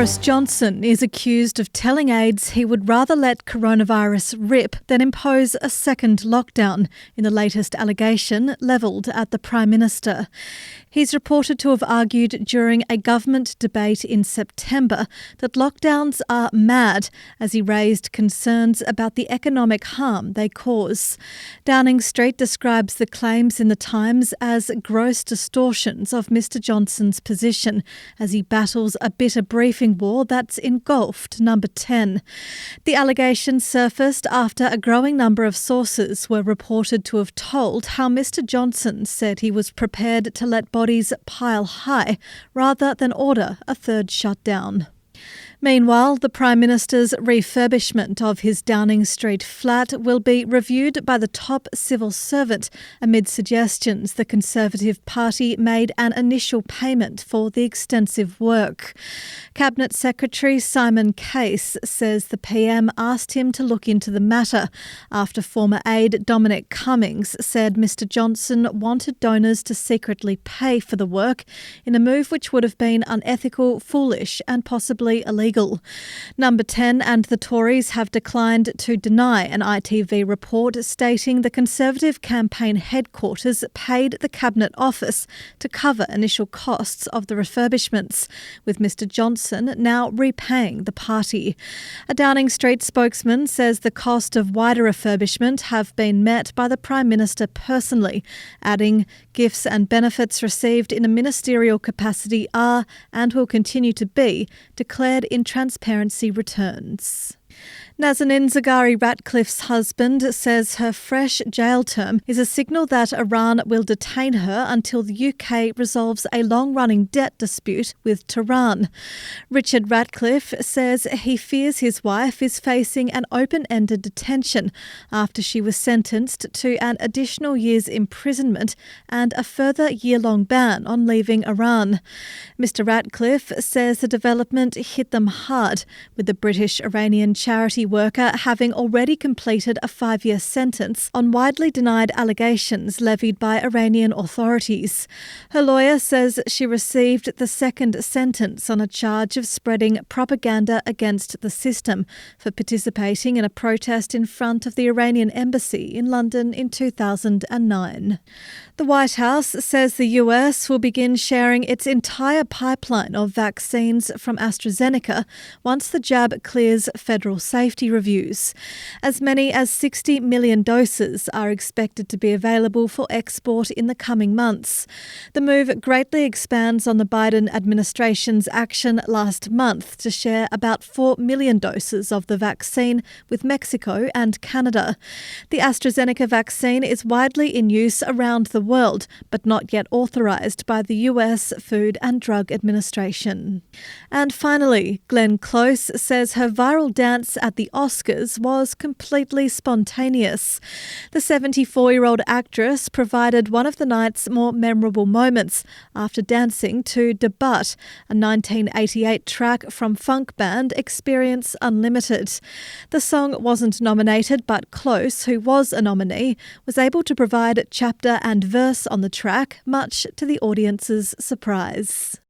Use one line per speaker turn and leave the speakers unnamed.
Boris Johnson is accused of telling aides he would rather let coronavirus rip than impose a second lockdown in the latest allegation levelled at the Prime Minister. He's reported to have argued during a government debate in September that lockdowns are mad, as he raised concerns about the economic harm they cause. Downing Street describes the claims in the Times as gross distortions of Mr Johnson's position as he battles a bitter briefing war that's engulfed Number 10. The allegation surfaced after a growing number of sources were reported to have told how Mr Johnson said he was prepared to let bodies pile high rather than order a third shutdown. Meanwhile, the Prime Minister's refurbishment of his Downing Street flat will be reviewed by the top civil servant amid suggestions the Conservative Party made an initial payment for the extensive work. Cabinet Secretary Simon Case says the PM asked him to look into the matter after former aide Dominic Cummings said Mr Johnson wanted donors to secretly pay for the work in a move which would have been unethical, foolish and possibly illegal. Number 10 and the Tories have declined to deny an ITV report stating the Conservative campaign headquarters paid the Cabinet Office to cover initial costs of the refurbishments, with Mr Johnson now repaying the party. A Downing Street spokesman says the cost of wider refurbishment have been met by the Prime Minister personally, adding gifts and benefits received in a ministerial capacity are and will continue to be declared in transparency returns. Nazanin Zaghari-Ratcliffe's husband says her fresh jail term is a signal that Iran will detain her until the UK resolves a long-running debt dispute with Tehran. Richard Ratcliffe says he fears his wife is facing an open-ended detention after she was sentenced to an additional year's imprisonment and a further year-long ban on leaving Iran. Mr Ratcliffe says the development hit them hard, with the British-Iranian charity worker having already completed a 5-year sentence on widely denied allegations levied by Iranian authorities. Her lawyer says she received the second sentence on a charge of spreading propaganda against the system for participating in a protest in front of the Iranian embassy in London in 2009. The White House says the US will begin sharing its entire pipeline of vaccines from AstraZeneca once the jab clears federal safety reviews. As many as 60 million doses are expected to be available for export in the coming months. The move greatly expands on the Biden administration's action last month to share about 4 million doses of the vaccine with Mexico and Canada. The AstraZeneca vaccine is widely in use around the world, but not yet authorised by the US Food and Drug Administration. And finally, Glenn Close says her viral dance at the Oscars was completely spontaneous. The 74-year-old actress provided one of the night's more memorable moments after dancing to Debut, a 1988 track from funk band Experience Unlimited. The song wasn't nominated, but Close, who was a nominee, was able to provide chapter and verse on the track, much to the audience's surprise.